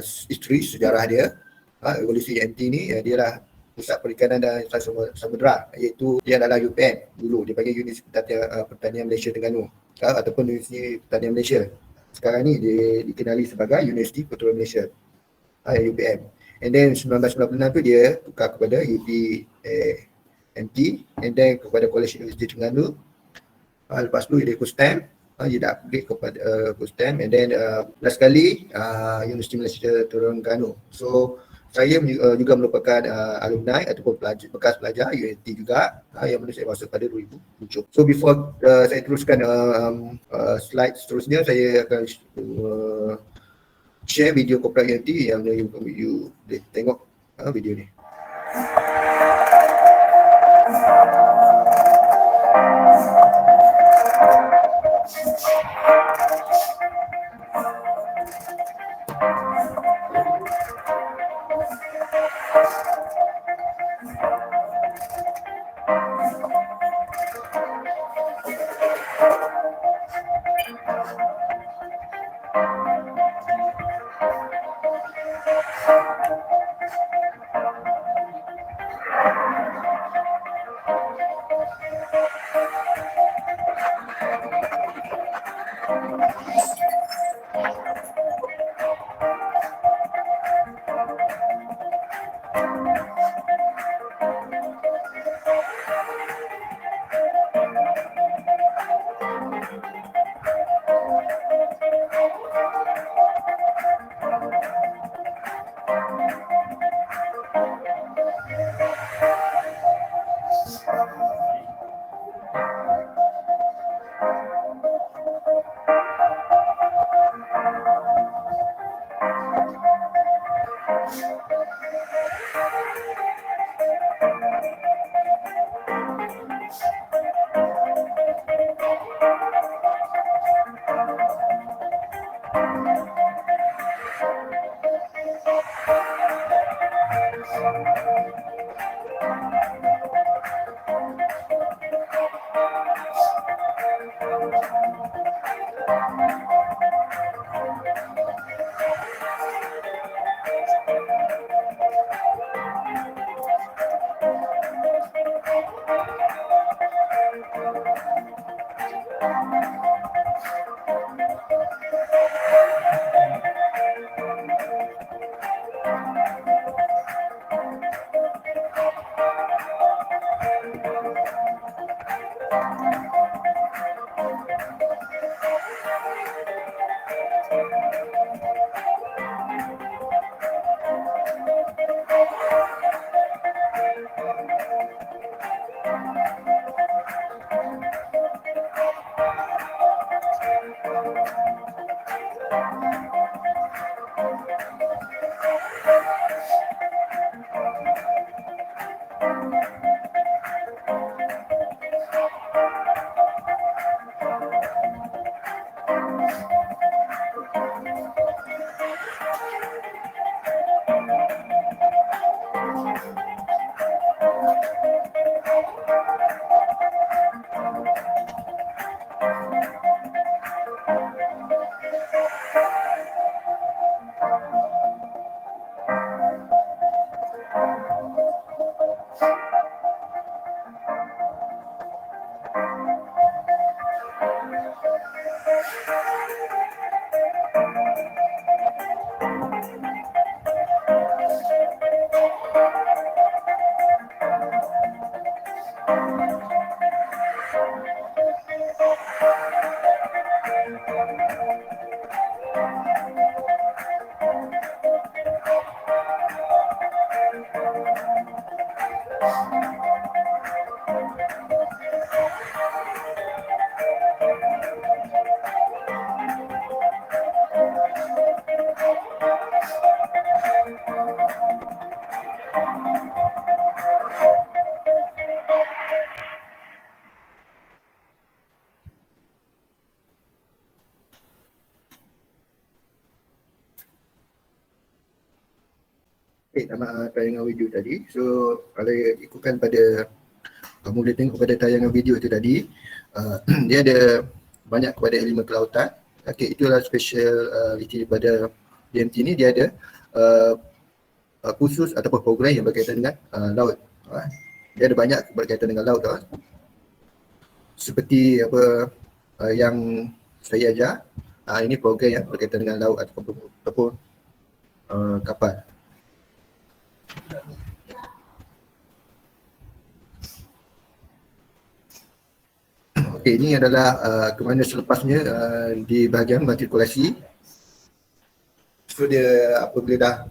history sejarah dia. Evolusi UMT ni dia lah Pusat Perikanan dan Samudera, iaitu dia adalah UPM dulu, dia panggil Unit Pertanian Malaysia Terengganu ataupun Universiti Pertanian Malaysia. Sekarang ni dia dikenali sebagai Universiti Petroleum Malaysia, UPM. And then 1996 tu dia tukar kepada UPMT, and then kepada College Universiti Terengganu. Lepas tu dia KUSTEM, dia dah upgrade kepada KUSTEM, and then last kali Universiti Malaysia Terengganu. So saya juga merupakan alumni ataupun bekas pelajar UMT juga, yang mana saya masuk pada 2007. So before saya teruskan slide seterusnya, saya akan share video corporate UMT yang you boleh tengok video ni. Nama tayangan video tadi. So kalau ikutkan pada, kamu boleh tengok pada tayangan video itu tadi, dia ada banyak kepada elemen kelautan. Okay, itulah speciality pada DMT ni dia ada uh, khusus ataupun program yang berkaitan dengan laut. Dia ada banyak berkaitan dengan laut. Seperti apa yang saya ajar, ini program yang berkaitan dengan laut ataupun kapal. Okey, ini adalah ke mana selepasnya di bahagian matrikulasi. So dia apabila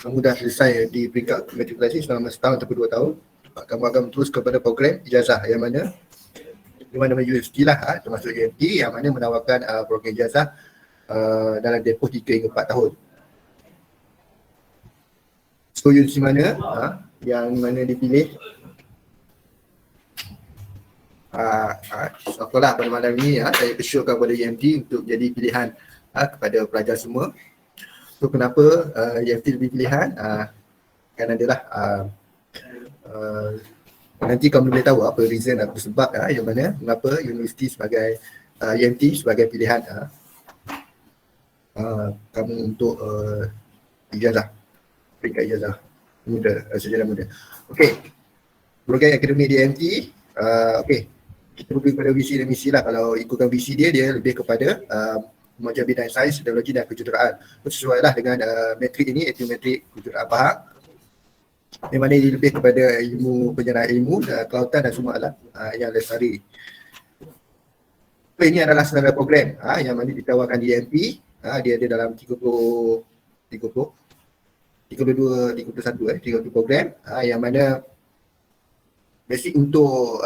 kamu dah selesai di peringkat matrikulasi selama setahun atau 2 tahun, kamu akan terus kepada program ijazah yang mana di mana-mana universiti lah, termasuk UMT yang mana menawarkan program ijazah dalam tempoh 3 hingga 4 tahun. So universiti mana yang mana dipilih, insyaAllah pada malam ini saya bersyukur kepada UMT untuk jadi pilihan kepada pelajar semua. So kenapa UMT lebih pilihan? Kan adalah nanti kamu boleh tahu apa reason, apa sebab yang mana mengapa universiti sebagai UMT sebagai pilihan kamu untuk ijazah, peringkat ijazah muda, sejarah muda. Okey, program akademik di UMT, okey, kita lebih kepada visi dan misi lah. Kalau ikutkan visi dia lebih kepada mengajar bidang sains, teknologi dan kejuruteraan. Sesuai lah dengan metrik ini, iaitu metrik kejuruteraan faham, di mana dia lebih kepada ilmu, penyerahan ilmu, kelautan dan semua alat yang lestari. So, ini adalah standard program yang mana ditawarkan di UMP. Dia ada dalam 32 program yang mana basic untuk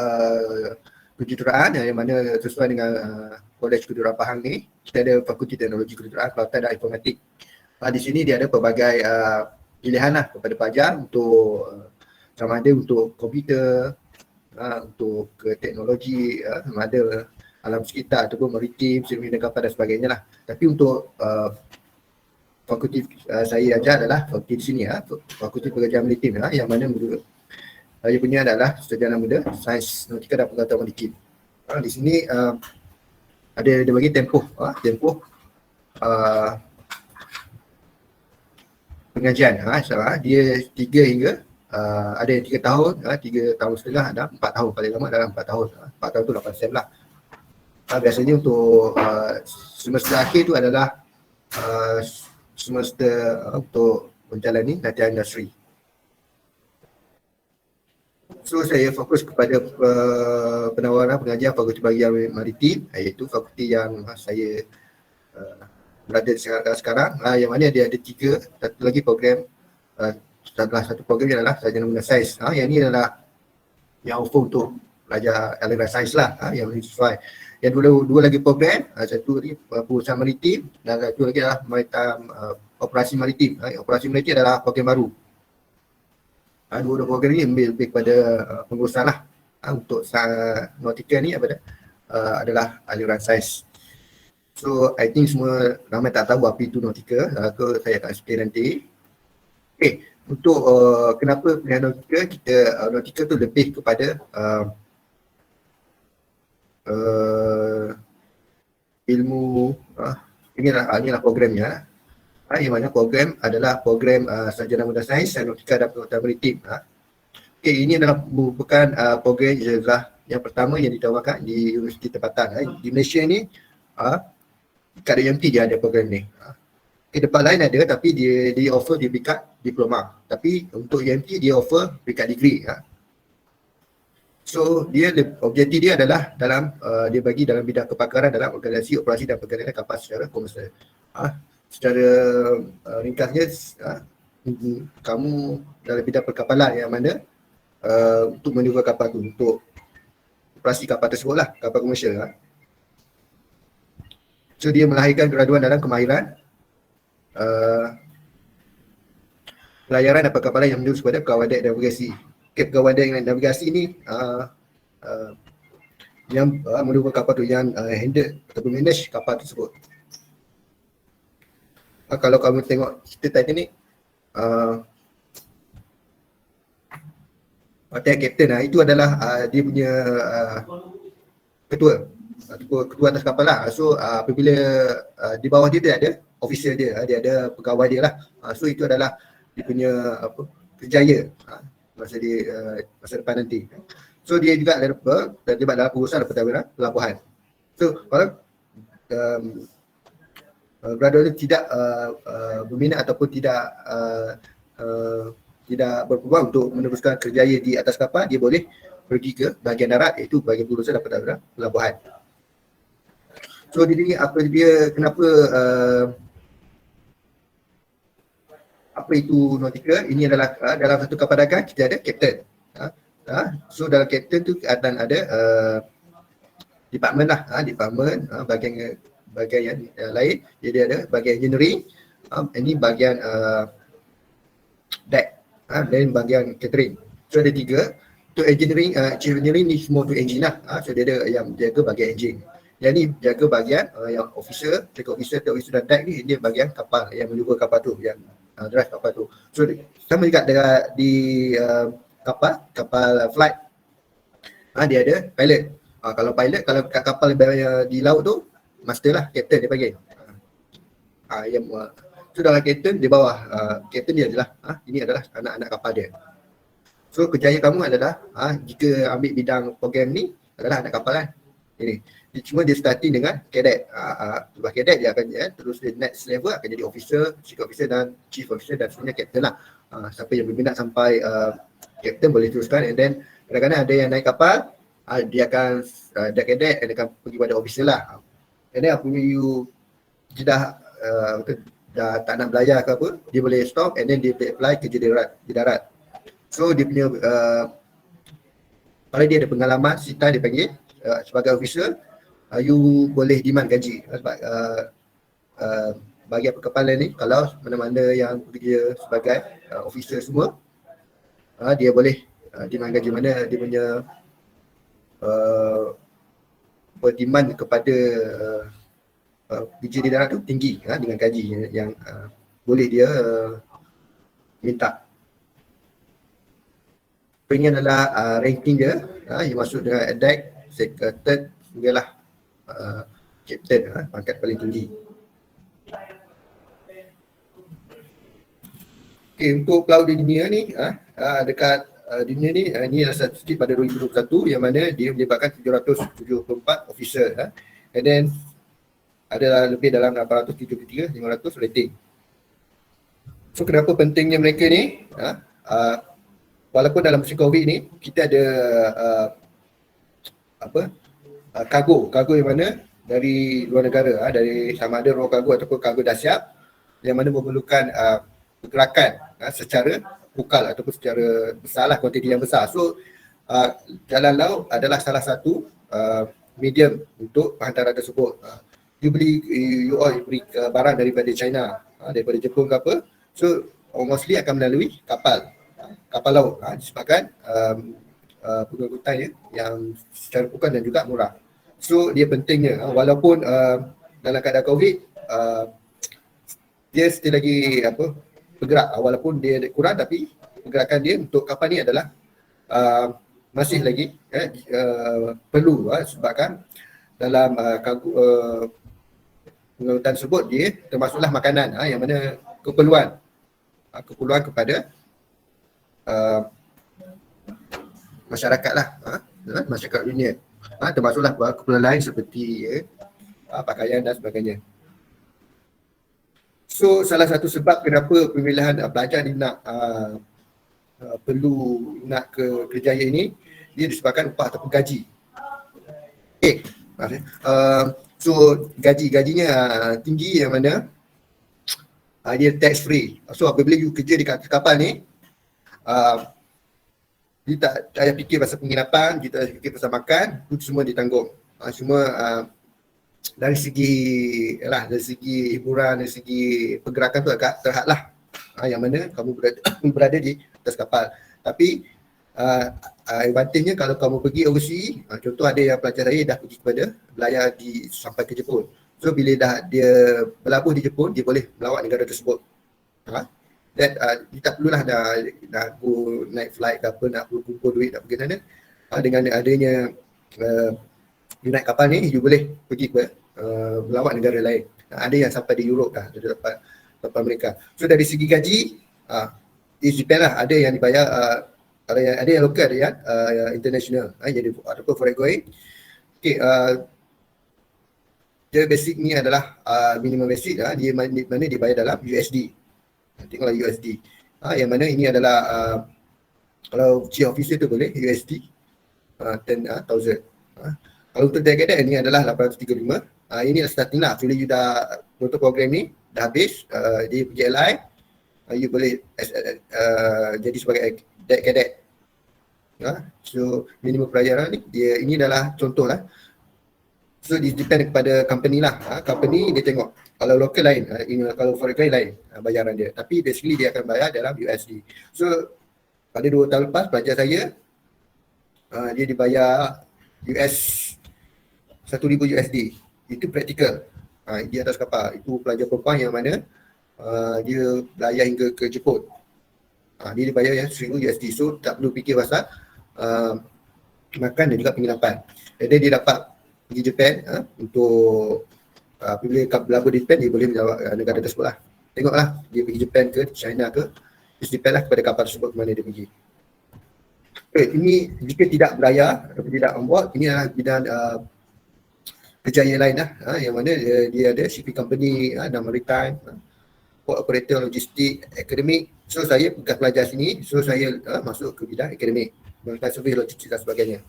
kejuruteraan yang mana sesuai dengan Kolej Kejuruteraan Pahang ni, kita ada Fakulti Teknologi Kejuruteraan, Kelautan dan Informatik. Di sini dia ada pelbagai pilihan lah kepada pelajar untuk sama ada untuk komputer, untuk ke teknologi, sama ada alam sekitar ataupun maritim, sivil dan kapal dan sebagainya lah. Tapi untuk fakulti saya ajar adalah fakulti di sini, Fakulti Pekerjaan Maritim, yang mana dia punya adalah sarjana muda sains nautika dan pengetahuan maritim. Di sini ada dia bagi tempoh pengajian. Dia 3 hingga ada yang 3 tahun, 3 tahun setengah, ada 4 tahun, paling lama dalam 4 tahun. 4 tahun tu 8 sem lah. Biasanya untuk semester akhir tu adalah semester untuk menjalani latihan industri. So saya fokus kepada penawaran pengajian Fakulti Bahagian Maritim, iaitu fakulti yang saya berada sekarang, yang mana dia ada 3, satu lagi program, salah satu program adalah sarjana muda sains. Yang ini adalah yang offer untuk pelajar aliran sains lah, yang sesuai. Yang dua lagi program, satu lagi perusahaan maritim dan satu lagi adalah maritime operasi maritim. Operasi maritim adalah program baru. Dua program ni lebih kepada pengurusan lah. Untuk nautika ni adalah aliran sains. So I think semua ramai tak tahu apa itu nautika, saya akan explain nanti. Okay, untuk kenapa pilihan nautika, nautika tu lebih kepada ilmu, inilah programnya. Yang mana program adalah program sarjana muda sains dan nautika dan pengetahuan maritim. Okay, ini adalah merupakan program ijazah yang pertama yang ditawarkan di universiti tempatan. Di Malaysia ni, kat UMT dia ada program ni. Okay, tempat lain ada tapi dia offer di peringkat diploma. Tapi untuk UMT dia offer peringkat degree. So objektif dia adalah dia bagi dalam bidang kepakaran dalam organisasi operasi dan pergerakan kapal secara komersial. Secara ringkasnya, kamu dalam bidang perkapalan yang mana untuk meniup kapal tu, untuk operasi kapal tersebut lah, kapal komersial. So dia melahirkan graduan dalam kemahiran pelayaran dan perkapalan yang menurut kepada pegawai dek navigasi. Pegawai dek navigasi ni yang meniup kapal tu, yang handle ataupun manage kapal tersebut. Kalau kamu tengok cerita Titanic, hotel kapten, itu adalah dia punya ketua atas kapal lah. So apabila di bawah dia ada officer dia, dia ada pegawai dia lah. So itu adalah dia punya kerjaya masa depan nanti. So dia juga terlibat dalam urusan pelabuhan. So kalau brother tidak berminat ataupun tidak berpeluang untuk meneruskan kerjaya di atas kapal, dia boleh pergi ke bahagian darat, iaitu bahagian berurusan daripada pelabuhan. So jadi kenapa apa itu nautikal? Ini adalah dalam satu kapal dagang kita ada kapten. So dalam kapten tu akan ada department lah, department bahagian yang lain. Jadi ada bahagian engineering, ini bahagian deck, dan bahagian catering. So ada 3. Untuk engineering, chief engineering ni semua tu engine lah. So dia ada yang jaga bahagian engine. Yang ni jaga bahagian yang officer dan deck ni, dia bahagian kapal yang menjaga kapal tu, yang drive kapal tu. So sama juga di kapal flight, dia ada pilot. Kalau pilot, kalau kat kapal di laut tu, master lah, captain dia panggil. So dalam captain di bawah, captain dia adalah ini adalah anak-anak kapal dia. So kerjaya kamu adalah jika ambil bidang program ni adalah anak kapal kan. Ini cuma dia starting dengan cadet. Lepas cadet dia akan terus di next level akan jadi officer, chief officer dan chief officer dan sebenarnya captain lah. Siapa yang berminat sampai captain boleh teruskan, and then kadang-kadang ada yang naik kapal, dia akan dah cadet dan akan pergi pada officer lah. And then apabila you dah tak nak belajar ke apa, dia boleh stop and then dia apply kerja di darat. So dia punya kalau dia ada pengalaman, sita dia panggil sebagai officer, you boleh demand gaji sebab bagi perkapalan ni, kalau mana-mana yang bekerja sebagai officer semua, dia boleh demand gaji. Mana dia punya demand kepada kerja di darat tu tinggi dengan gaji yang boleh dia minta. Ini adalah ranking dia, yang masuk dengan adeck, third hinggalah captain, pangkat paling tinggi. Okay, untuk pelaut di dunia ni, dekat dunia ni, ini adalah statistik pada 2021 yang mana dia melibatkan 774 officer, and then ada lebih dalam 873, 500 rating. So kenapa pentingnya mereka ni? Walaupun dalam musim COVID ni kita ada kargo yang mana dari luar negara, dari sama ada raw kargo ataupun kargo dah siap, yang mana memerlukan pergerakan secara lokal ataupun secara besar lah, kuantiti yang besar. So jalan laut adalah salah satu medium untuk hantaran tersebut. You beli barang daripada China, daripada Jepun ke apa, so mostly akan melalui kapal laut, disebabkan pengangkutannya yang secara bukan dan juga murah. So dia pentingnya, walaupun dalam keadaan COVID, dia still lagi bergerak, walaupun dia kurang, tapi pergerakan dia untuk kapal ni adalah masih lagi perlu, sebabkan dalam pengangkutan tersebut dia termasuklah makanan, yang mana keperluan kepada masyarakat lah, masyarakat dunia, termasuklah keperluan lain seperti pakaian dan sebagainya. So salah satu sebab kenapa pemilihan pelajar ni perlu nak ke kerjaya ini, dia disebabkan upah ataupun gaji. Okay. So gajinya tinggi, yang mana dia tax free. So apabila you kerja di kapal ni, dia tak payah fikir pasal penginapan, kita fikir pasal makan, itu semua ditanggung. Semua dari segi hiburan, dari segi pergerakan tu agak terhad lah, yang mana kamu berada di atas kapal. Tapi advantage-nya kalau kamu pergi overseas, contoh ada yang pelajar saya dah pergi kepada belayar sampai ke Jepun. So bila dia berlabuh di Jepun, dia boleh melawat negara tersebut. Dia tak perlulah nak naik flight ke apa, nak kumpul duit, nak pergi sana. Dengan adanya you naik kapal ni, you boleh pergi ke melawat negara lain. Ada yang sampai di Europe dah, dia dapat mereka. So dari segi gaji, it depend lah. Ada yang dibayar, ada yang lokal, ada yang international. Jadi ataupun foreign going. Okay, dia basic ni adalah minimum basic, dia mana dibayar dalam USD. Tengoklah USD. Yang mana ini adalah kalau chief officer tu boleh USD 10,000. Kalau untuk target ini adalah 835. Ini starting lah. Bila you dah untuk program ni dah habis, dia pergi LI, you boleh jadi sebagai cadet. So minimum pelajaran ni ini adalah contoh lah. So it depend kepada company lah. Company dia tengok. Kalau local lain, kalau foreign lain bayaran dia. Tapi basically dia akan bayar dalam USD. So pada 2 tahun lepas pelajar saya dia dibayar US 1,000 USD. Itu praktikal. Di atas kapal. Itu pelajar perempuan yang mana dia belayar hingga ke Jepun. Dia dibayar yang 1,000 USD. So tak perlu fikir pasal makan dan juga penginapan. Jadi dia dapat pergi Japan untuk bila berlabur di Japan, dia boleh menjawab negara tersebut lah. Tengoklah dia pergi Japan ke China ke, it depend lah kepada kapal tersebut ke mana dia pergi. Okay, ini jika tidak berlayar atau tidak on board, ini adalah bidang kerjaya lain lah, yang mana dia ada shipping company dan maritime, port operator, logistik, akademik. So saya bukan pelajar sini, so saya masuk ke bidang akademik, maritime service, logistik dan sebagainya.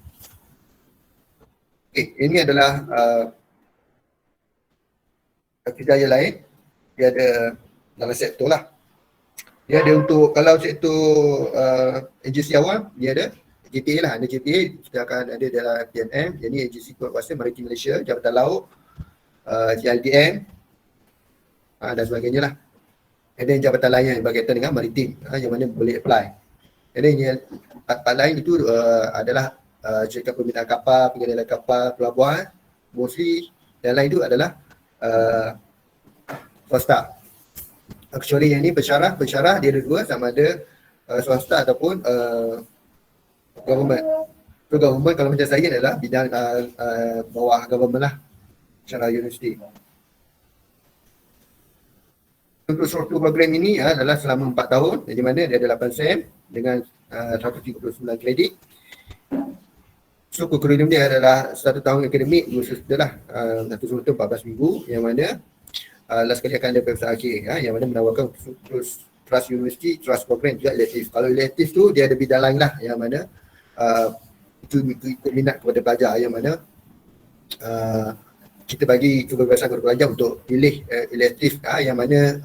Okay, ini adalah kerjaya lain. Dia ada dalam sektor lah. Dia ada untuk, kalau sektor agensi awam, dia ada JPA lah. Ada JPA, kita akan ada dalam PNM. Jadi agensi kuasa Maritim Malaysia, Jabatan Laut, JLDM dan sebagainya lah. Ada jabatan lain yang berkaitan dengan maritim, yang mana boleh apply. Jadi yang part lain itu adalah syarikat pembinaan kapal, pengendalian kapal, pelabuhan, mostly. Dan lain itu adalah swasta. Kecuali yang ini pensyarah dia ada dua, sama ada swasta ataupun government. So government kalau macam saya adalah bidang bawah government lah, secara universiti. Untuk struktur program ini adalah selama 4 tahun, di mana dia ada 8 SEM dengan 139 kredit. So kurikulum dia adalah 1 tahun akademik, 2 semester lah, 1 semester 14 minggu, yang mana last kali akan ada pemeriksaan akhir, yang mana menawarkan trust university, trust program juga elective. Kalau elective tu dia ada bidang lain lah, yang mana itu ikut minat kepada pelajar, yang mana kita bagi kebebasan kepada pelajar untuk pilih elective, yang mana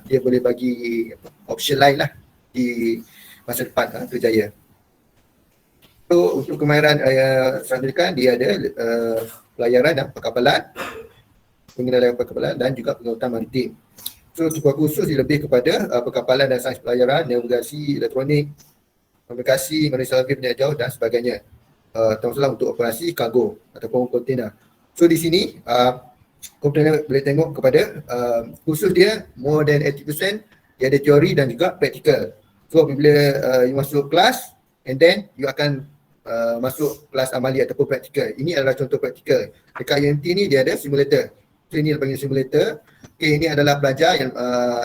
dia boleh bagi option lain lah di masa depan kerjaya. So untuk kemahiran sertifikat dia ada pelayaran dan perkapalan, pengendalian perkapalan dan juga pengangkutan maritim. So sebuah khusus lebih kepada perkapalan dan sains pelayaran, navigasi, elektronik, komunikasi, manusia penjaga jauh dan sebagainya. Termasuklah untuk operasi kargo ataupun kontainer. So di sini kontainer boleh tengok kepada khusus dia more than 80% dia ada teori dan juga praktikal. So bila you masuk kelas and then you akan masuk kelas amali ataupun praktikal. Ini adalah contoh praktikal. Dekat UMT ni dia ada simulator. So ini panggil simulator. Okay, ini adalah pelajar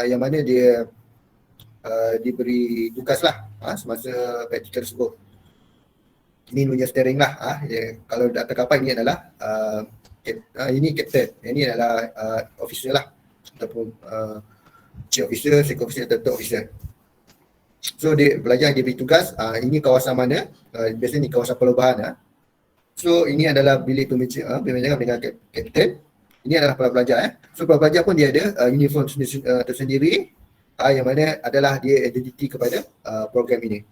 yang mana dia diberi tugas lah semasa praktikal tersebut. Ini punya steering lah. Kalau atas kapal ini adalah ini captain. Ini adalah officer lah, ataupun chief officer, second officer, third officer. So dia pelajar dia beri tugas, ini kawasan mana, biasanya ni kawasan perubahan. So ini adalah bilik pembinaan dengan kapten. Ini adalah para pelajar. So para pelajar pun dia ada uniform tersendiri, yang mana adalah dia identiti kepada program ini.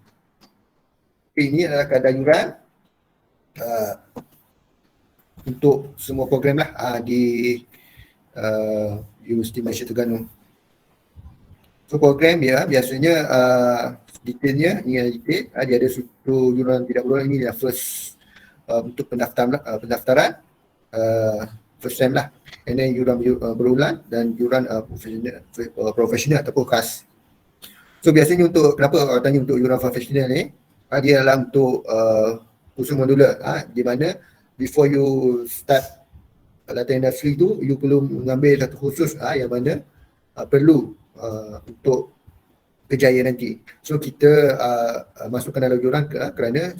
Ini adalah kadar yuran untuk semua program lah di Universiti Malaysia Terengganu. So program dia biasanya detailnya, ini yang detail, dia ada struktur yuran tidak berulang. Ini adalah first untuk pendaftaran first time lah. And then yuran berulang dan yuran profesional ataupun khas. So biasanya untuk, kenapa orang tanya untuk yuran profesional ni, dia adalah untuk khusus modular, di mana before you start latihan industri tu you perlu mengambil satu khusus yang mana perlu untuk kejayaan nanti. So kita masukkan dalam jurang kerana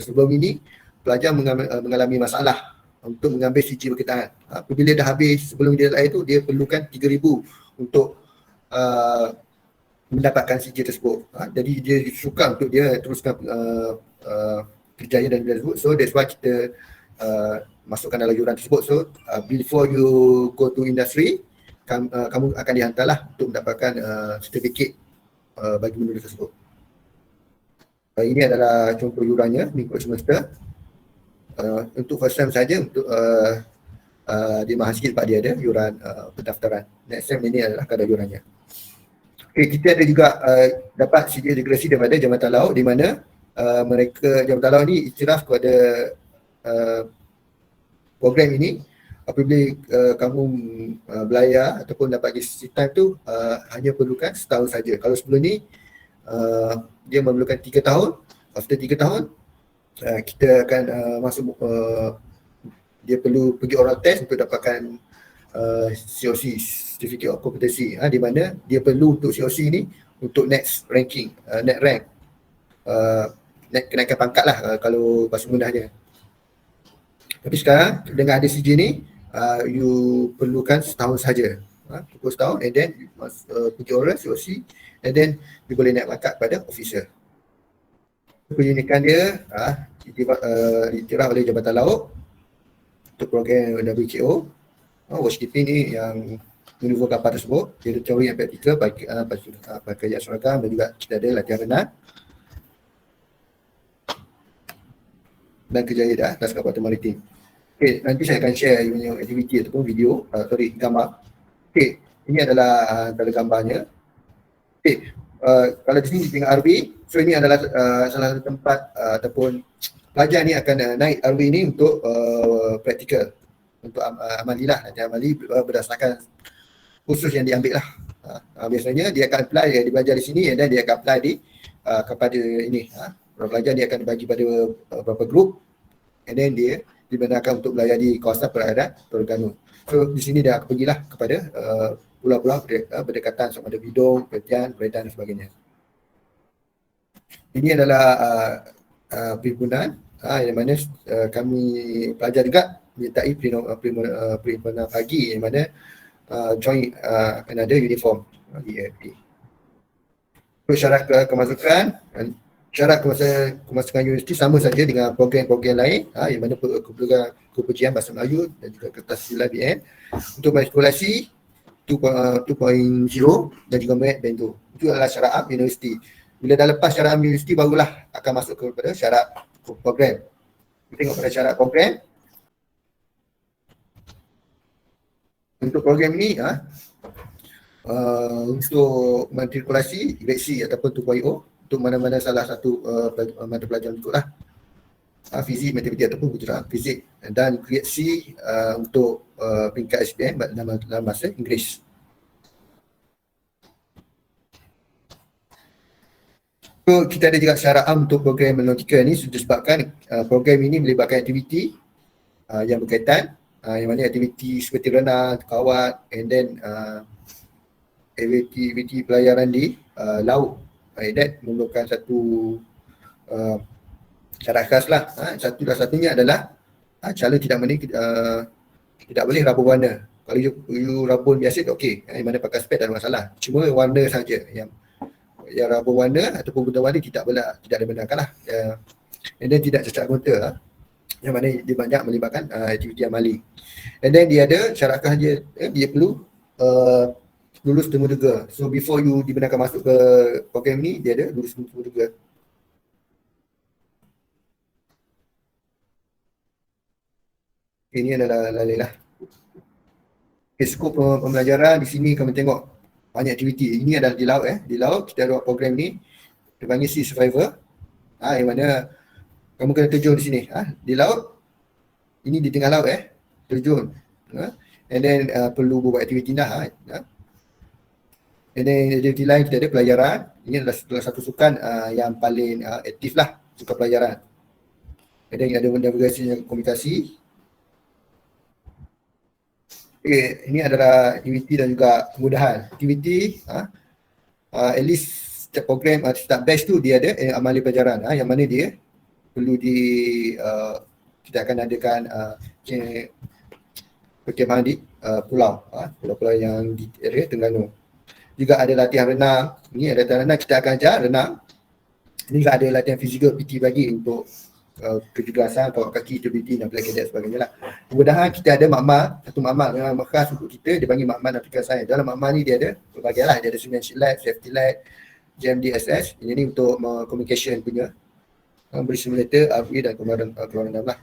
sebelum ini pelajar mengalami masalah untuk mengambil CG berkaitan. Apabila dah habis sebelum dia lahir tu, dia perlukan 3,000 untuk mendapatkan CG tersebut. Jadi dia suka untuk dia teruskan kejayaan dan tersebut. So that's why kita masukkan dalam jurang tersebut. So before you go to industry, kamu akan dihantarlah untuk mendapatkan sertifikat bagi benda tersebut. Ini adalah contoh jurangnya mengikut semester. Untuk first time saja, untuk dia mahal sikit sebab dia ada yuran pendaftaran. Next time ini adalah kadar yurannya. Okay, kita ada juga dapat CG integrasi daripada Jambatan Laut, di mana mereka Jambatan Laut ini iktiraf kepada program ini. Apabila kamu belayar ataupun dapat GCC time tu hanya perlukan setahun saja. Kalau sebelum ni dia memerlukan 3 tahun. After 3 tahun kita akan masuk dia perlu pergi oral test untuk dapatkan COC, Certificate of Competency, di mana dia perlu untuk COC ni untuk next ranking, next rank, kenaikan pangkat lah kalau bahasa mudahnya. Tapi sekarang dengan ada CG ni you perlukan setahun saja, cukup setahun, and then you must pergi oral COC, and then you boleh naik pangkat pada officer. Keunikan dia diiktiraf oleh Jabatan Laut untuk program WCO. Watchkeeping ni yang menunggu kapal tersebut, dia ada teori yang praktikal pakai seragam, dan juga kita ada latihan renang dan kerjaya dah atas kapal maritim. Okay, nanti saya akan share punya aktiviti ataupun video, gambar. Okay, ini adalah antara gambarnya. Okay, kalau di sini di tengah RV, so ini adalah salah satu tempat ataupun pelajar ni akan naik RV ni untuk praktikal, untuk amalilah, nanti amali berdasarkan khusus yang diambil lah. Biasanya dia akan apply, dia belajar di sini, dan dia akan apply kepada ini. Pelajar dia akan dibagi pada beberapa grup, and then dia dibenarkan untuk belajar di kawasan perairan Terengganu. So di sini dia akan pergilah kepada pulau-pulau berdekatan sama ada Bidong, Perhentian, Beredan dan sebagainya. Ini adalah perhimpunan yang mana kami pelajar juga menyertai perhimpunan pagi, yang mana join akan ada uniform di AFP. Untuk syarat kemasukan, syarat kemasukan universiti sama saja dengan program-program lain, yang mana kepujian bahasa Melayu dan juga kertas sila BN. Untuk matrikulasi 2.0 dan juga merit band 2. Itu adalah syarat am universiti. Bila dah lepas syarat am universiti, barulah akan masuk kepada syarat program. Kita tengok pada syarat program. Untuk program ni untuk matrikulasi grade C ataupun 2.0, untuk mana-mana salah satu mata pelajaran berikutlah, fizik, matematik ataupun budaya fizik, dan grade C untuk peringkat SPM dalam bahasa Inggeris. So, kita ada juga syarat am untuk program nautika ni disebabkan program ini melibatkan aktiviti yang berkaitan, yang mana aktiviti seperti renang, kawat, and then aktiviti pelayaran di laut. That memerlukan satu syarat khas lah. Satunya adalah calon tidak boleh rabun warna. Kalau you rabun biasa tu okey, yang mana pakai spek tak ada masalah. Cuma warna saja yang rabun warna ataupun guna warna tidak dibenarkan lah. And then tidak cacat anggota, yang mana dia banyak melibatkan aktiviti amali. And then dia ada syarat khas dia perlu lulus temu dega. So before you dibenarkan masuk ke program ni, dia ada lulus temu dega. Ini adalah lalilah. Skop pembelajaran di sini kami tengok banyak aktiviti. Ini adalah di laut. Di laut kita ada program ni, dia panggil Sea Survivor. Yang mana kamu kena terjun di sini. Di laut, ini di tengah laut terjun. And then perlu buat aktiviti dah. And then aktiviti lain kita ada pelajaran. Ini adalah salah satu sukan yang paling aktif lah, sukan pelajaran. And then ada navigasi komunikasi. Ini adalah aktiviti dan juga kemudahan. Aktiviti, at least setiap program, setiap batch tu dia ada amali pelajaran yang mana dia perlu kita akan adakan perkemahan di pulau-pulau yang di area Terengganu. Juga ada latihan renang. Ini ada latihan renang, kita akan ajar renang. Ini juga ada latihan fizikal PT bagi untuk kecergasan, kawat kaki, stability dan pelatihan dan sebagainya lah. Kemudahan kita ada makmal, satu makmal yang khas untuk kita, dia panggil makmal aplikasi sains. Dalam makmal ni dia ada berbagai lah, dia ada Simulation Lab, Safety Lab, JMDSS. Ini ni untuk communication punya, beri simulator, RV dan keluaran dalam lah.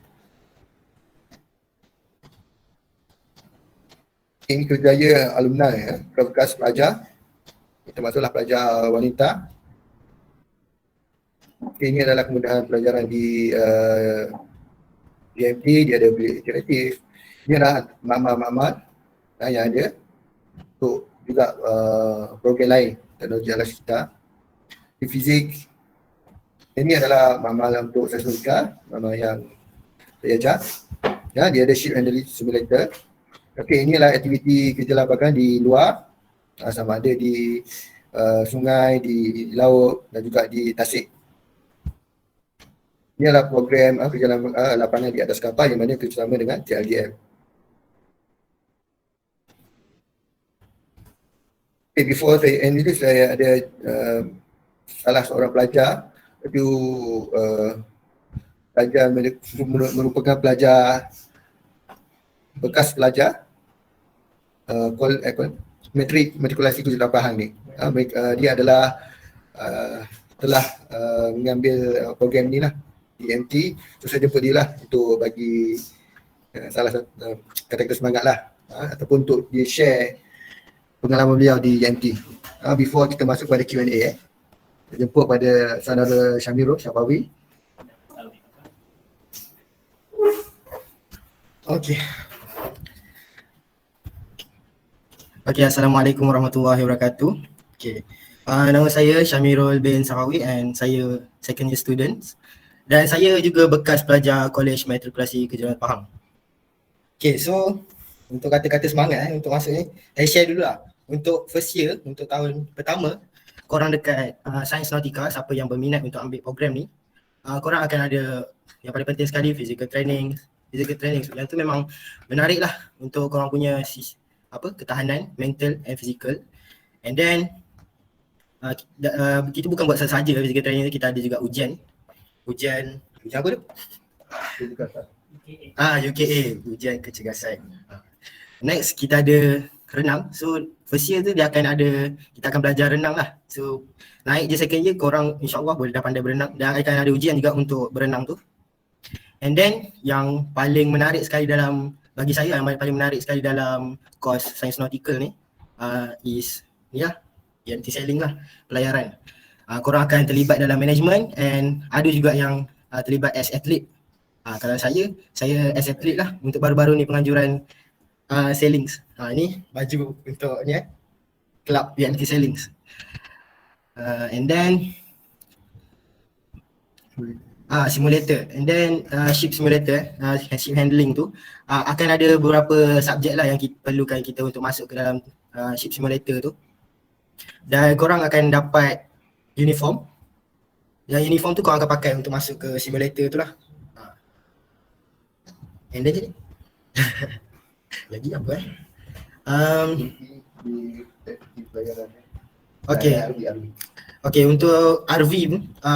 Ini kerjaya alumni, bekas pelajar, termasuklah pelajar wanita. Ini adalah kemudahan pelajaran di DMT, dia ada bilik interaktif. Ini adalah makmal-makmal yang ada untuk juga program lain, teknologi alas kita. Di fizik, ini adalah makmal untuk seismika, makmal yang saya ajar. Ya, dia ada ship handling simulator. Okey, inilah aktiviti kerja lapangan di luar, sama ada di sungai, di laut dan juga di tasik. Ini adalah program kerja lapangan di atas kapal yang mana kerjasama dengan TLDM. Okay, before saya end ini, saya ada salah seorang pelajar itu pelajar merupakan pelajar bekas pelajar matrikulasi kerja lapangan ni. Dia adalah telah mengambil program ni lah, DMT. So saya jemput dia lah untuk bagi salah satu kata-kata semangat lah, ataupun untuk dia share pengalaman beliau di DMT. Before kita masuk pada Q&A, saya jemput pada saudara Syamirul Syafawi. Okey. Okay, Assalamualaikum warahmatullahi wabarakatuh. Okay. Nama saya Syamirul bin Safawi and saya second year student. Dan saya juga bekas pelajar College Matrikulasi Kejuruteraan Pahang. Okay, so untuk kata-kata semangat untuk masuk ni, saya share dulu lah. Untuk first year, untuk tahun pertama, korang dekat Sains Nautika, siapa yang berminat untuk ambil program ni, korang akan ada yang paling penting sekali physical training. Yang tu memang menarik lah untuk korang punya ketahanan mental and physical. And then kita bukan buat saja physical training, kita ada juga ujian apa tu? UKA, ujian kecergasan. Next kita ada renang. So first year tu kita akan belajar renang lah. So naik je second year, korang insyaAllah boleh dah pandai berenang. Dan akan ada ujian juga untuk berenang tu. And then yang paling menarik sekali bagi saya, yang paling menarik sekali dalam course Sains Nautical ni is EMT sailing lah, pelayaran. Korang akan terlibat dalam management and ada juga yang terlibat as athlete. Kalau saya as athlete lah untuk baru-baru ni penganjuran sailings. Ni baju untuk ni club EMT sailings. And then simulator, and then ship simulator, ship handling tu akan ada beberapa subjek lah yang perlukan kita untuk masuk ke dalam ship simulator tu. Dan korang akan dapat uniform. Yang uniform tu korang akan pakai untuk masuk ke simulator tu lah. And then jadi lagi apa Okay, untuk RV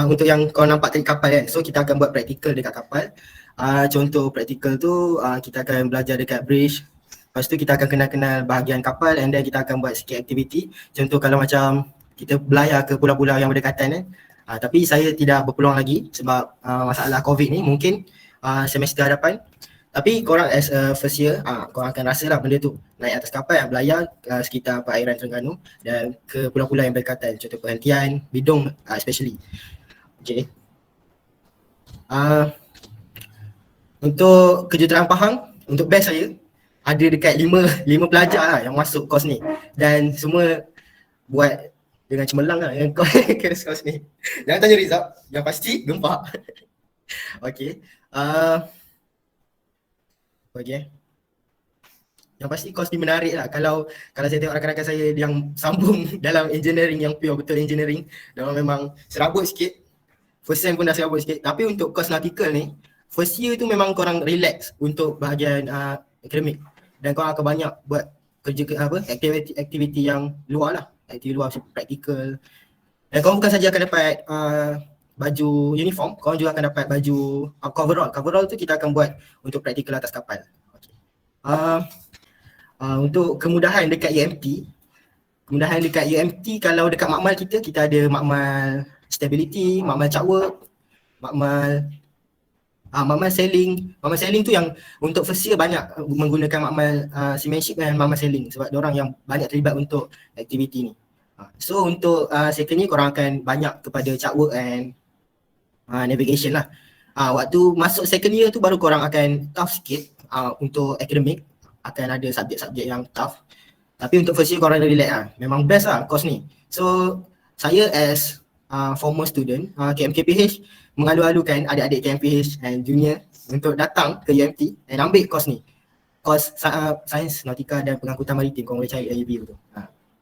untuk yang kau nampak tadi kapal kan. So kita akan buat praktikal dekat kapal. Contoh praktikal tu kita akan belajar dekat bridge. Lepas tu kita akan kenal-kenal bahagian kapal and then kita akan buat sikit aktiviti. Contoh kalau macam kita belayar ke pulau-pulau yang berdekatan kan. Tapi saya tidak berpeluang lagi sebab masalah COVID ni, mungkin semester hadapan. Tapi korang as a first year, korang akan rasa lah benda tu. Naik atas kapal yang belayar sekitar perairan Terengganu dan ke pulau-pulau yang berdekatan. Contoh Perhentian, Bidong especially. Okay. Untuk Kejuruteraan Pahang, untuk batch saya, ada dekat 5 pelajar lah yang masuk course ni. Dan semua buat dengan cemerlang lah yang course ni. Jangan tanya result, yang pasti gempak. Okay. Okay. Yang pasti course ni menarik lah. Kalau saya tengok rakan-rakan saya yang sambung dalam engineering yang pure betul engineering, diorang memang serabut sikit. First sem pun dah serabut sikit. Tapi untuk course nautical ni, first year tu memang korang relax untuk bahagian akademik. Dan korang akan banyak buat kerja aktiviti yang luar lah. Aktiviti luar, praktikal. Dan korang bukan saja akan dapat baju uniform, korang juga akan dapat baju coverall. Coverall tu kita akan buat untuk praktikal atas kapal. Okay. Untuk kemudahan dekat UMT, kalau dekat makmal kita ada makmal stability, makmal chatwork, makmal sailing. Makmal sailing tu yang untuk first year banyak menggunakan makmal seamanship dan makmal sailing sebab diorang yang banyak terlibat untuk aktiviti ni. So untuk second year korang akan banyak kepada chatwork and navigation lah. Waktu masuk second year tu baru korang akan tough sikit untuk akademik, akan ada subjek-subjek yang tough. Tapi untuk first year korang relax lah. Memang best lah course ni. So saya as former student KMKPH mengalu-alukan adik-adik KMPH and junior untuk datang ke UMT dan ambil course ni. Course Sains Nautika dan Pengangkutan Maritim, korang boleh cari IUB tu.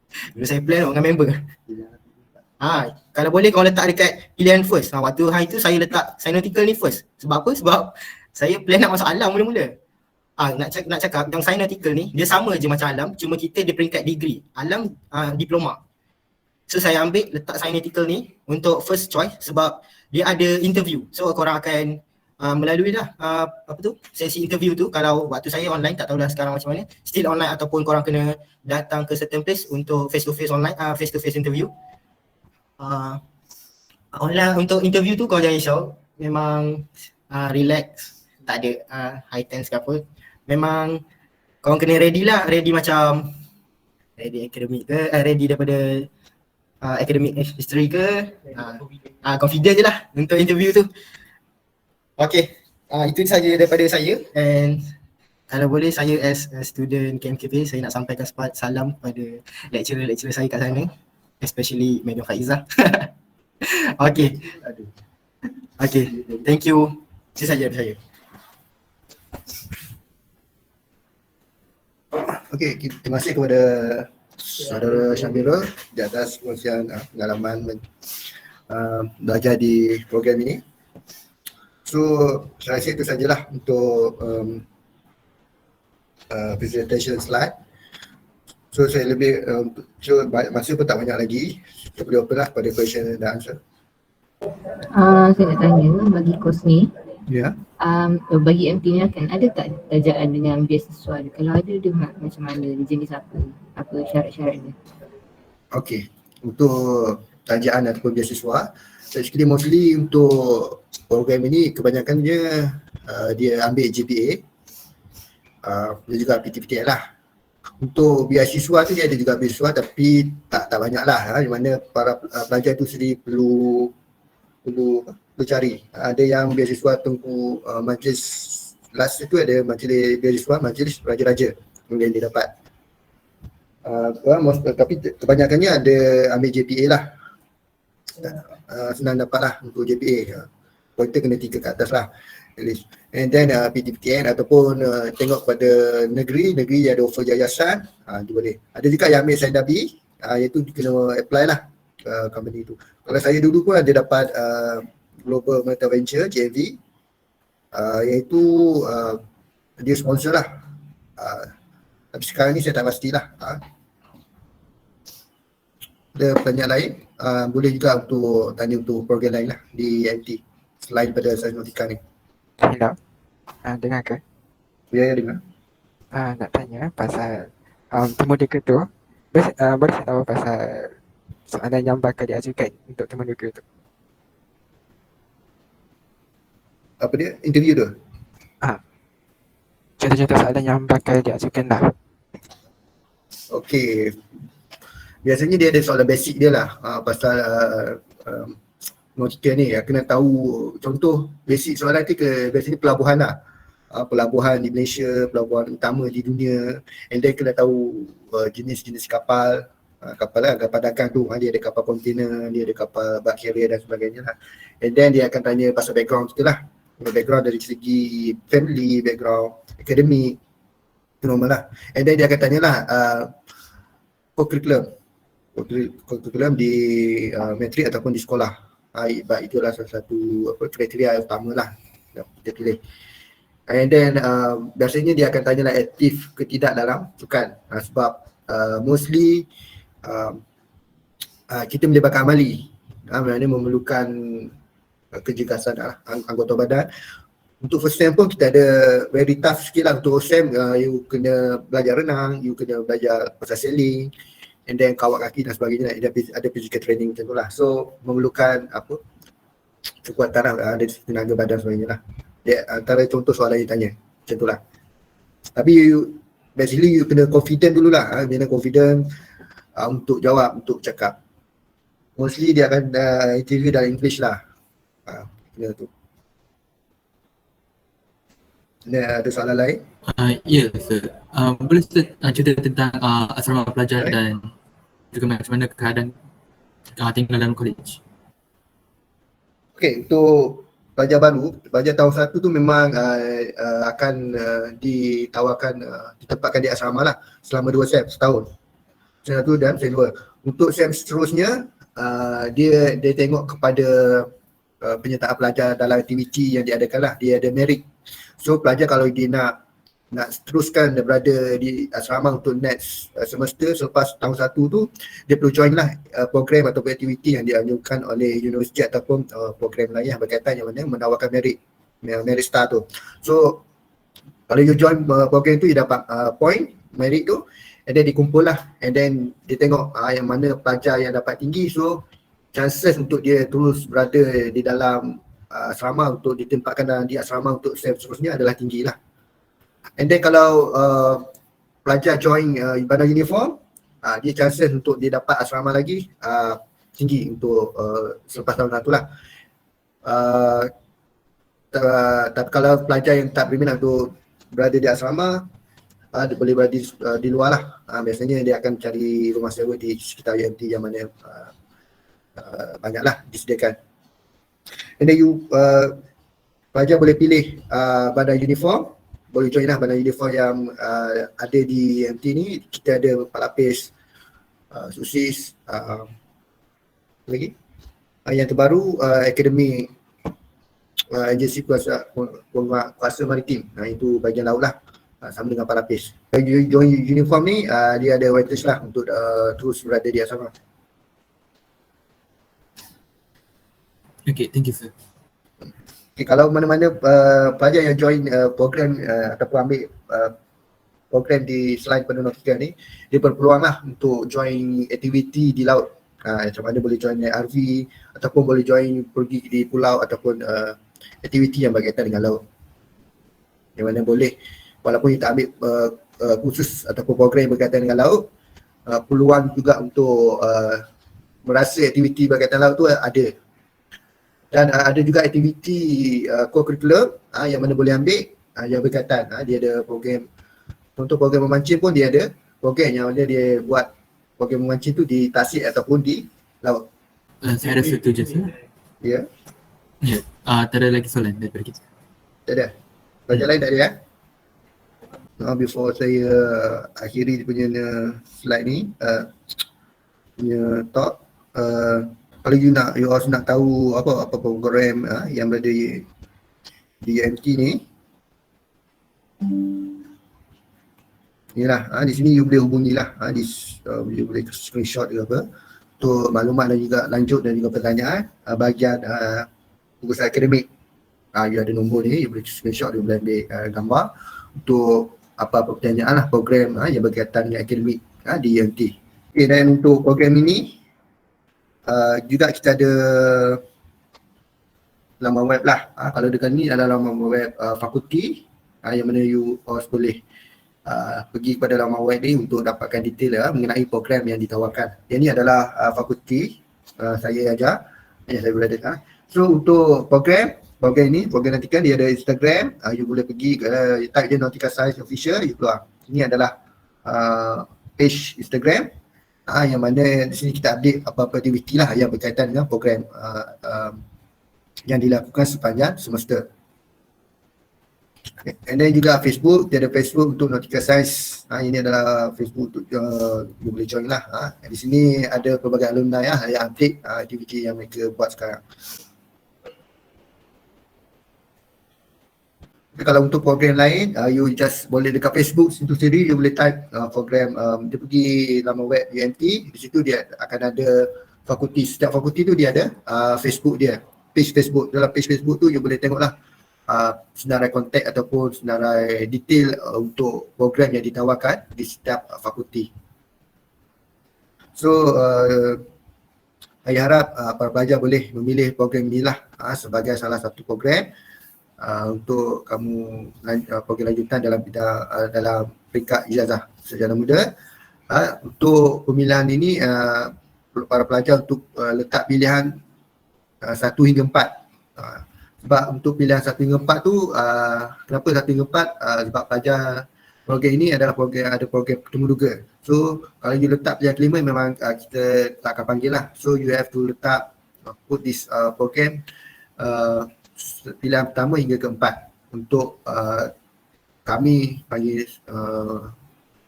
Dulu saya plan dengan member. Kalau boleh korang letak dekat pilihan first. Waktu hari tu saya letak Sains Nautical ni first. Sebab apa? Sebab saya plan nak masuk alam mula-mula. Nak cakap yang Sains Nautical ni dia sama je macam alam, cuma kita dia peringkat degree. Alam diploma. So saya ambil letak Sains Nautical ni untuk first choice sebab dia ada interview. So korang akan melalui lah sesi interview tu. Kalau waktu saya online, tak tahulah sekarang macam mana, still online ataupun korang kena datang ke certain place untuk face to face online, face to face interview. Online untuk interview tu kau jangan risau, memang relax, tak ada high tense ke apa. Memang korang kena ready lah, ready macam ready akademik ke, ready daripada academic history ke, confident je lah untuk interview tu. Okay, itu saja daripada saya. And kalau boleh saya as a student KMKP, saya nak sampaikan salam kepada lecturer-lecturer saya kat sana, especially Madam Faizah. Okay, thank you. Itu saja dari saya. Okay, terima kasih kepada Saudara Syamira di atas kongsian pengalaman belajar di program ini. So, saya rasa itu sajalah untuk presentation slide. So, saya lebih, masa pun tak banyak lagi. Saya boleh open lah pada question dan answer. Saya nak tanya, bagi kos ni, Ya. bagi MT ni kan ada tak tajaan dengan beasiswa? Kalau ada, dia macam mana, jenis apa syarat-syarat dia? Okay, untuk tajaan ataupun beasiswa, actually mostly untuk program ini kebanyakannya dia ambil GPA, dia juga PTPTN lah. Untuk beasiswa tu dia ada juga beasiswa tapi tak banyak lah, di mana para pelajar tu sendiri perlu cari. Ada yang beasiswa tunggu majlis last itu, ada majlis beasiswa, majlis raja-raja mungkin dia dapat. Tapi kebanyakannya ada ambil JPA lah. Senang dapat lah untuk JPA. Pointer kena 3 ke atas lah at least. And then PTPTN ataupun tengok pada negeri yang ada offer yayasan, itu boleh. Ada juga yang ambil Saindabi, iaitu kena apply lah company tu. Kalau saya dulu pun ada dapat Global Meta Venture JV, iaitu dia sponsor lah. Tapi sekarang ni saya tak pastilah. Ada pertanyaan lain, boleh juga untuk tanya untuk program lain lah di MT selain pada Sains Nautika ni. Hello, dengar ke? Ya, dengar. Nak tanya pasal temuduka tu, boleh saya tahu pasal soalan yang bakal diajukan untuk temuduka tu? Apa dia? Interview tu? Contoh-contoh soalan yang bakal diajukan lah. Okey. Biasanya dia ada soalan basic dia lah, pasal nautika ni. Kena tahu contoh basic soalan tu biasanya pelabuhan lah. Pelabuhan di Malaysia, pelabuhan utama di dunia. And then kena tahu jenis-jenis kapal. Kapal lah, kapal dagang tu. Dia ada kapal kontainer, dia ada kapal bulk carrier dan sebagainya lah. And then dia akan tanya pasal background kita lah. Background dari segi family, background akademik. Itu normal lah. And then dia akan tanyalah co-curriculum. Co-curriculum di matrik ataupun di sekolah. Itulah salah satu kriteria utama lah yang kita pilih. And then biasanya dia akan tanyalah aktif ke tidak dalam sukan. Sebab mostly kita melibatkan amali. Maknanya memerlukan kecergasan anggota badan. Untuk first sem pun kita ada very tough sikit lah. Untuk first sem you kena belajar renang, you kena belajar pasal sailing, and then kawat kaki dan sebagainya. Ada physical training macam tu lah. So memerlukan kekuatan lah, ada tenaga badan sebagainya lah. Dia antara contoh soalan yang tanya macam tu lah. Tapi basically you kena confident dululah. Kena confident untuk jawab, untuk cakap. Mostly dia akan interview dalam English lah. Kena tu. Ada soalan lain? Ya, Sir. Boleh Sir cerita tentang asrama pelajar dan juga macam mana keadaan tinggal dalam college? Okey, untuk pelajar baru, pelajar tahun 1 tu memang akan ditempatkan di asrama lah selama 2 sem, setahun. Sem 1 dan sem 2. Untuk sem seterusnya, dia tengok kepada penyertaan pelajar dalam aktiviti yang diadakan lah. Dia ada merit. So pelajar kalau dia nak teruskan dia berada di asrama untuk next semester selepas tahun 1 tu, dia perlu join lah program atau aktiviti yang dianjurkan oleh universiti ataupun program lain yang berkaitan yang mana menawarkan merit star tu. So kalau you join program tu, you dapat point merit tu, and then dikumpul lah, and then dia tengok yang mana pelajar yang dapat tinggi. So chances untuk dia terus berada di dalam asrama, untuk ditempatkan di asrama untuk sem seterusnya adalah tinggi lah. And then kalau pelajar join badan uniform, dia chances untuk dia dapat asrama lagi tinggi untuk selepas tahun 1 lah. Tapi kalau pelajar yang tak berminat untuk berada di asrama, dia boleh berada di luar lah. Biasanya dia akan cari rumah sewa di sekitar UMT yang mana banyaklah disediakan. And then pelajar boleh pilih badan uniform, boleh join lah badan uniform yang ada di UMT ni. Kita ada 4 lapis SUSIS, lagi yang terbaru akademi agensi kuasa maritim. Itu bahagian laut lah, sama dengan 4 lapis. Join uniform ni dia ada waitlist lah untuk terus berada di asrama. Okay, thank you Sir. Okay, kalau mana-mana pelajar yang join program ataupun ambil program di selain pendidikan ni, dia berpeluang lah untuk join aktiviti di laut. Macam mana boleh join RV ataupun boleh join pergi di pulau ataupun aktiviti yang berkaitan dengan laut. Yang mana boleh, walaupun kita ambil khusus ataupun program yang berkaitan dengan laut, peluang juga untuk merasa aktiviti berkaitan laut tu ada. Dan ada juga aktiviti co-curriculum yang mana boleh ambil yang berkaitan. Dia ada program, untuk program memancing pun dia ada program yang mana dia buat program memancing tu di tasik ataupun di laut. Saya ada satu je Sir. Ya, Ya, tak ada lagi soalan daripada kita. tak ada. Pelajar lain tak ada ya? Before saya akhiri punya slide ni, punya talk, kalau you also nak tahu apa program yang berada di UMT ni, inilah di sini you boleh hubungilah, you boleh screenshot ke apa untuk maklumat dan juga lanjut dan juga pertanyaan bahagian urusan akademik. You ada nombor ni, you boleh screenshot, you boleh ambil gambar untuk apa-apa pertanyaan lah program yang berkaitan dengan akademik di UMT. Okay, dan untuk program ini juga kita ada laman web lah. Kalau dekat ni adalah laman web fakulti, yang mana you harus boleh pergi kepada laman web ni untuk dapatkan detail mengenai program yang ditawarkan. Yang ni adalah fakulti saya ajar, yang saya berada. So untuk program ini, program nantikan dia ada Instagram, you boleh pergi type je Nautical Science Official, you keluar. Ini adalah page Instagram yang mana di sini kita update apa-apa aktiviti lah yang berkaitan dengan program yang dilakukan sepanjang semester. And then juga Facebook, dia ada Facebook untuk Nautical Science. Ini adalah Facebook untuk you boleh join lah. Di sini ada pelbagai alumni yang update aktiviti yang mereka buat sekarang. Kalau untuk program lain, you just boleh dekat Facebook itu sendiri, you boleh type program, dia pergi laman web UMT, di situ dia akan ada fakulti, setiap fakulti tu dia ada Facebook dia, page Facebook. Dalam page Facebook tu you boleh tengoklah senarai kontak ataupun senarai detail untuk program yang ditawarkan di setiap fakulti. So saya harap para pelajar boleh memilih program inilah sebagai salah satu program untuk kamu program lanjutan dalam bidang dalam peringkat ijazah sarjana muda. Untuk pemilihan ini para pelajar untuk letak pilihan 1 hingga 4. Sebab untuk pilihan 1 hingga 4 tu kenapa 1 hingga 4? Sebab pelajar program ini adalah program, ada program ketemu duga. So kalau you letak pilihan kelima memang kita tak akan panggil lah. So you have to letak put this program pilihan pertama hingga keempat untuk kami panggil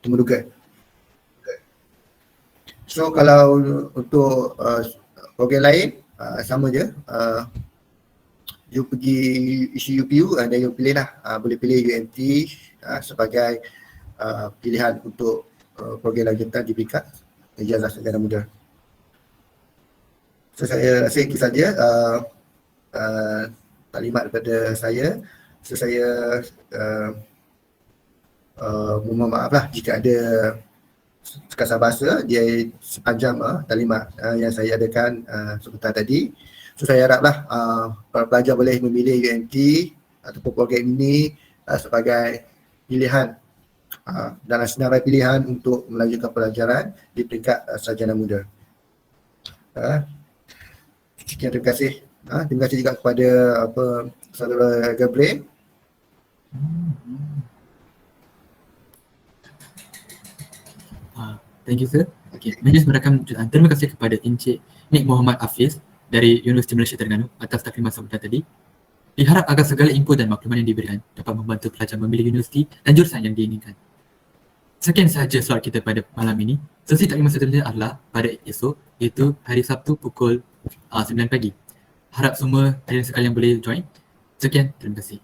temu duga. So kalau untuk program lain sama je, you pergi isi UPU dan you pilih lah, boleh pilih UMT sebagai pilihan untuk program lanjutan di peringkat ijazah sarjana muda. So saya rasa itu saja taklimat daripada saya. So saya mohon maaf lah jika ada kasar bahasa dia sepanjang taklimat yang saya adakan sebentar tadi. So saya haraplah para pelajar boleh memilih UMT ataupun program ini sebagai pilihan dalam senarai pilihan untuk melanjutkan pelajaran di peringkat sarjana muda. Sekian, terima kasih. Terima kasih juga kepada saudara Gabriel. Thank you sir. Okay, majlis merakam terima kasih kepada Encik Nik Muhammad Hafiz dari Universiti Malaysia Terengganu atas taklimat sebentar tadi. Diharap agar segala info dan maklumat yang diberikan dapat membantu pelajar memilih universiti dan jurusan yang diinginkan. Sekian sahaja slot kita pada malam ini. Sesi taklimat seterusnya adalah pada esok, iaitu hari Sabtu pukul 9 pagi. Harap semua hadirin sekalian boleh join. Sekian, terima kasih.